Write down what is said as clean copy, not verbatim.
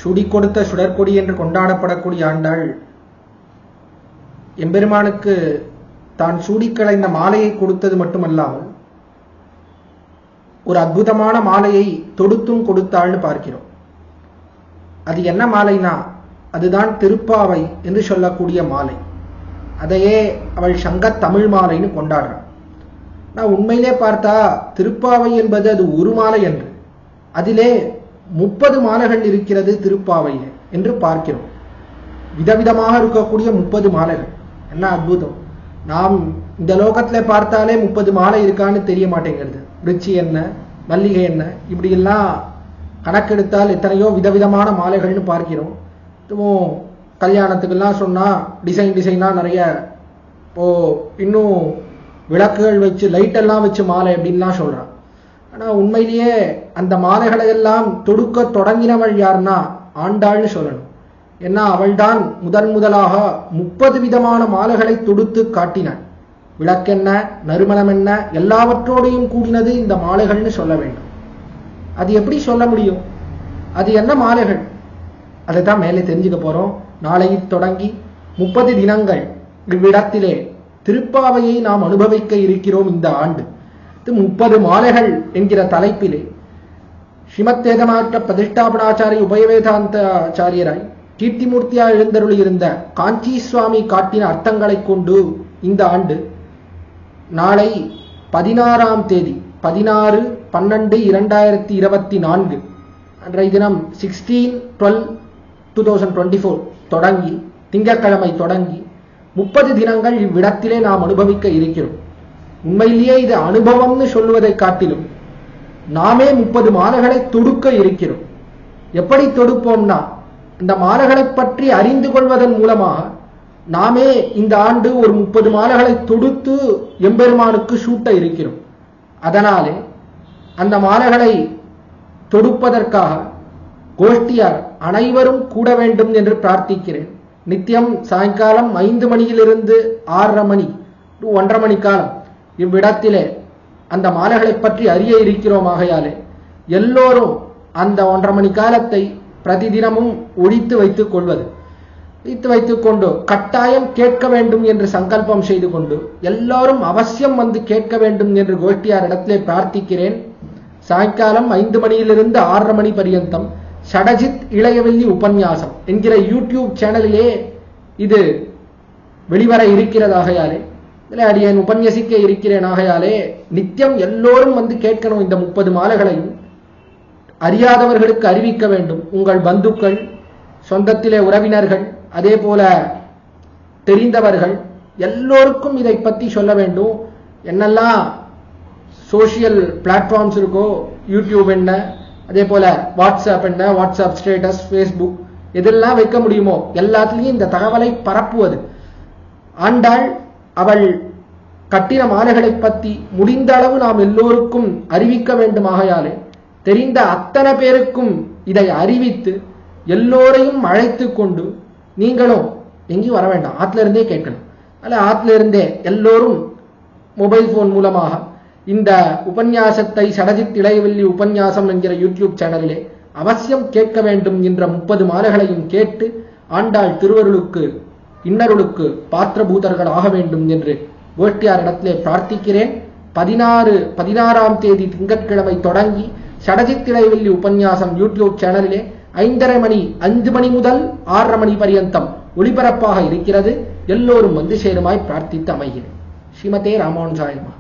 சுடி கொடுத்த சுடற்கொடி என்று கொண்டாடப்படக்கூடிய ஆண்டாள் எம்பெருமானுக்கு தான் சூடிக்களைந்த மாலையை கொடுத்தது மட்டுமல்லாமல் ஒரு அற்புதமான மாலையை தொடுத்தும் கொடுத்தாள்னு பார்க்கிறோம். அது என்ன மாலைனா அதுதான் திருப்பாவை என்று சொல்லக்கூடிய மாலை. அதையே அவள் சங்க தமிழ் மாலைன்னு கொண்டாடுறாள். நான் உண்மையிலே பார்த்தா திருப்பாவை என்பது அது ஒரு மாலை என்று, அதிலே 30 மாலைகள் இருக்கிறது திருப்பாவையிலே என்று பார்க்கிறோம். விதவிதமாக இருக்கக்கூடிய 30 மாலைகள். என்ன அற்புதம்! நாம் இந்த லோகத்துல பார்த்தாலே 30 மாலை இருக்கான்னு தெரிய மாட்டேங்கிறது. ரிச்சி என்ன, மல்லிகை என்ன, இப்படி எல்லாம் கணக்கெடுத்தால் எத்தனையோ விதவிதமான மாலைகள்னு பார்க்கிறோம். இதுவும் கல்யாணத்துக்கெல்லாம் சொன்னா டிசைனா நிறைய இன்னும் விளக்குகள் வச்சு லைட் எல்லாம் வச்சு மாலை அப்படின்லாம் சொல்றான். ஆனா உண்மையிலேயே அந்த மாலைகளை எல்லாம் தொடுக்க தொடங்கினவள் யாருன்னா ஆண்டாள்னு சொல்லணும். ஏன்னா அவள்தான் முதலாக 30 விதமான மாலைகளை தொடுத்து காட்டினாள். விளக்கென்ன, நறுமணம் என்ன, எல்லாவற்றோடையும் கூடினது இந்த மாலைகள்னு சொல்ல வேண்டும். அது எப்படி சொல்ல முடியும்? அது என்ன மாலைகள்? அதை தான் மேலே தெரிஞ்சுக்க போறோம். நாளை தொடங்கி 30 தினங்கள் இவ்விடத்திலே திருப்பாவையை நாம் அனுபவிக்க இருக்கிறோம். இந்த ஆண்டு 30 மாலைகள் என்கிற தலைப்பிலே ஸ்ரீமத் வேதமார்க்க பிரதிஷ்டாபனாச்சாரிய உபயவேதாந்த ஆச்சாரியராய் கீர்த்திமூர்த்தியாய் எழுந்தருளி இருந்த காஞ்சி சுவாமி காட்டின அர்த்தங்களை கொண்டு இந்த ஆண்டு நாளை 16ஆம் தேதி 16/12/2024 அன்றைய தினம் 16/12/2024 தொடங்கி திங்கட்கிழமை தொடங்கி 30 தினங்கள் இவ்விடத்திலே நாம் அனுபவிக்க இருக்கிறோம். உண்மையிலேயே இது அனுபவம்னு சொல்வதை காட்டிலும் நாமே 30 மாலைகளை தொடுக்க இருக்கிறோம். எப்படி தொடுப்போம்னா இந்த மாலைகளை பற்றி அறிந்து கொள்வதன் மூலமாக நாமே இந்த ஆண்டு ஒரு 30 மாலைகளை தொடுத்து எம்பெருமானுக்கு சூட்ட இருக்கிறோம். அதனாலே அந்த மாலைகளை தொடுப்பதற்காக கோஷ்டியார் அனைவரும் கூட வேண்டும் என்று பிரார்த்திக்கிறேன். நித்தியம் சாயங்காலம் 5 மணியிலிருந்து 6:30 மணி 1:30 மணி காலம் இவ்விடத்திலே அந்த மாலைகளை பற்றி அறிய இருக்கிறோம். ஆகையாலே எல்லோரும் அந்த 1:30 மணி காலத்தை பிரதிதினமும் ஒழித்து வைத்துக் கொண்டு கட்டாயம் கேட்க வேண்டும் என்று சங்கல்பம் செய்து கொண்டு எல்லாரும் அவசியம் வந்து கேட்க வேண்டும் என்று கோஷ்டியார் இடத்திலே பிரார்த்திக்கிறேன். சாயங்காலம் 5 மணியிலிருந்து 6:30 மணி பரியந்தம் ஷடஜித் இளையவெள்ளி உபன்யாசம் என்கிற யூடியூப் சேனலிலே இது வெளிவர இருக்கிறதாகையாலே இதில் அடியேன் உபன்யசிக்க இருக்கிறேன். ஆகையாலே நித்தியம் எல்லோரும் வந்து கேட்கணும். இந்த 30 மாலைகளையும் அறியாதவர்களுக்கு அறிவிக்க வேண்டும். உங்கள் பந்துக்கள், சொந்தத்திலே உறவினர்கள், அதே போல தெரிந்தவர்கள் எல்லோருக்கும் இதை பற்றி சொல்ல வேண்டும். என்னெல்லாம் சோசியல் பிளாட்ஃபார்ம்ஸ் இருக்கோ, யூடியூப் என்ன, அதே போல வாட்ஸ்அப் என்ன, வாட்ஸ்அப் ஸ்டேட்டஸ், ஃபேஸ்புக் எதெல்லாம் வைக்க முடியுமோ எல்லாத்துலேயும் இந்த தகவலை பரப்புவது. ஆண்டாள் அவள் கட்டின மாலைகளை பற்றி முடிந்த அளவு நாம் எல்லோருக்கும் அறிவிக்க வேண்டுமாகையாலே தெரிந்த அத்தனை பேருக்கும் இதை அறிவித்து எல்லோரையும் அழைத்து கொண்டு நீங்களும் எங்கேயும் வர வேண்டாம், ஆத்துல இருந்தே கேட்கணும். அல்ல ஆத்துல இருந்தே எல்லோரும் மொபைல் போன் மூலமாக இந்த உபன்யாசத்தை ஷடஜித் இளையவெள்ளி உபன்யாசம் என்கிற யூடியூப் சேனலிலே அவசியம் கேட்க வேண்டும் என்ற 30 மாலைகளையும் கேட்டு ஆண்டாள் திருவருளுக்கு இன்னருளுக்கு பாத்திரபூதர்கள் ஆக வேண்டும் என்று கோஷ்டியாரிடத்திலே பிரார்த்திக்கிறேன். 16ஆம் தேதி திங்கட்கிழமை தொடங்கி ஷடஜித் இளையவெள்ளி உபன்யாசம் யூடியூப் சேனலிலே 5 மணி முதல் 6:30 மணி பரியந்தம் ஒளிபரப்பாக இருக்கிறது. எல்லோரும் வந்து சேருமாய் பிரார்த்தித்து அமைகிறேன். ஸ்ரீமதே ராமானுஜாய நமः.